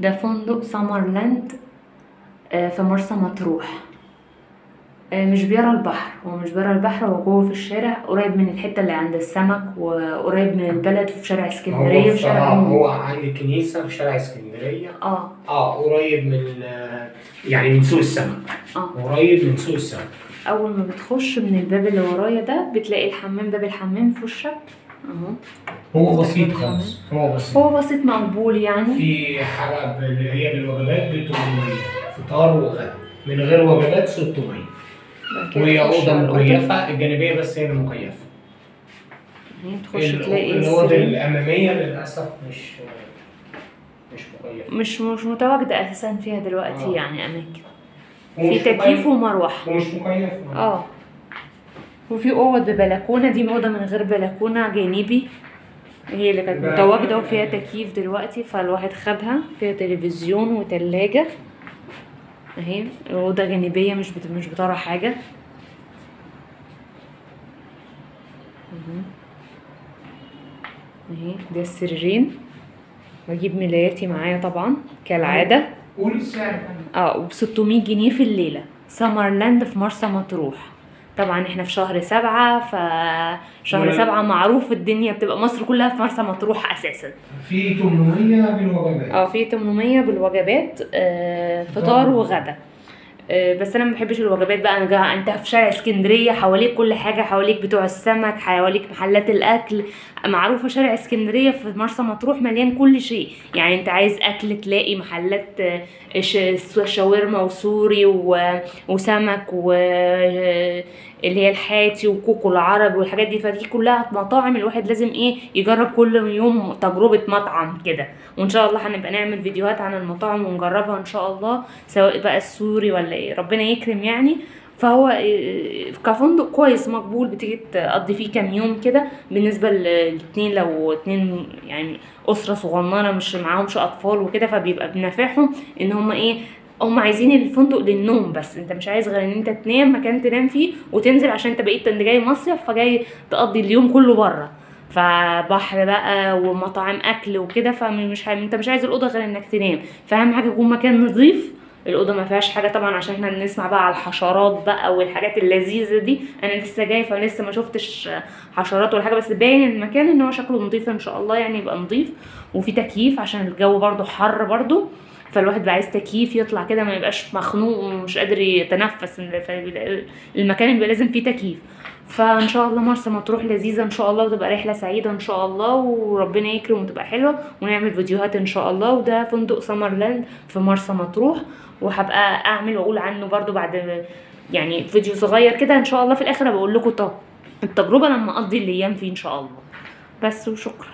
ده فندق سمرلاند في مرسى مطروح. مش بيرى البحر، هو مش بيرى البحر، هو جوه في الشارع قريب من الحته اللي عند السمك وقريب من البلد في شارع اسكندريه في شارع هو عند الكنيسه في شارع اسكندريه. قريب من يعني من سوق السمك. قريب من سوق السمك. اول ما بتخش من الباب اللي ورايا ده بتلاقي الحمام، باب الحمام في وشك اهو. هو بسيط خالص، هو بسيط مقبول يعني. في حاجه اللي هي بالوجبات ب 800 فطار وغدا، من غير وجبات 600. وهي اوضه مكيفه، الجانبيه بس هي المكيفه. تخش تلاقي الاوضه الاماميه للاسف مش مكيفه، مش متواجده اساسا فيها دلوقتي. يعني اماكن في تكييف ومروحه ومش مكيفه. وفي اوض ببلكونه، دي اوضه من غير بلكونه جانبي، هي اللي كانت متواجده وفيها تكييف دلوقتي فالواحد خدها، فيها تلفزيون وتلاجه اهي. اوضه جانبيه مش بترى حاجه اهي. ده السريرين، واجيب ملاياتي معايا طبعا كالعاده. قولي السعر ب 600 جنيه في الليله. سمرلاند في مرسى مطروح. طبعا احنا في شهر 7، فشهر 7 معروف الدنيا بتبقى مصر كلها في مرسى مطروح اساسا. في 800 بالوجبات. في 800 بالوجبات، فطار وغدا. بس انا ما بحبش الوجبات بقى. انت في شارع اسكندريه، حواليك كل حاجه، حواليك بتوع السمك، حواليك محلات الاكل. معروفه شارع اسكندريه في مرسى مطروح مليان كل شيء. يعني انت عايز اكل تلاقي محلات شاورما وسوري وسمك اللي هي الحاتي وكوكو العربي والحاجات دي. فدي كلها مطاعم الواحد لازم يجرب كل يوم تجربه مطعم كده. وان شاء الله هنبقى نعمل فيديوهات عن المطاعم ونجربها ان شاء الله، سواء بقى السوري ولا ربنا يكرم يعني. فهو كفندق كويس مقبول، بتيجي تقضي فيه كام يوم كده. بالنسبه للاتنين، لو اتنين يعني اسره صغننه مش معاهمش اطفال وكده، فبيبقى بنافعهم ان هم عايزين الفندق للنوم بس. انت مش عايز غير ان انت تنام مكان تنام فيه وتنزل، عشان انت بقيت جاي مصيف فجاي تقضي اليوم كله بره، فبحر بقى ومطاعم اكل وكده. انت مش عايز الاوضه غير انك تنام. فاهم حاجه يكون مكان نظيف، الاوضه ما فيهاش حاجه طبعا، عشان احنا بنسمع بقى على الحشرات بقى والحاجات اللذيذه دي. انا لسه جاي فلسه ما شفتش حشرات ولا حاجه، بس باين المكان ان هو شكله نظيف ان شاء الله، يعني يبقى نظيف وفي تكييف عشان الجو برده حر برده. فالواحد بقى عايز تكييف يطلع كده ما يبقاش مخنوق ومش قادر يتنفس، المكان بيبقى لازم فيه تكييف. فان شاء الله مرسى مطروح لذيذه ان شاء الله، وتبقى رحله سعيده ان شاء الله، وربنا يكرم وتبقى حلوه ونعمل فيديوهات ان شاء الله. وده فندق سمرلاند في مرسى مطروح، وهبقى اعمل واقول عنه برضو بعد يعني فيديو صغير كده ان شاء الله. في الاخر بقول لكم التجربه لما اقضي الايام فيه ان شاء الله. بس وشكرا.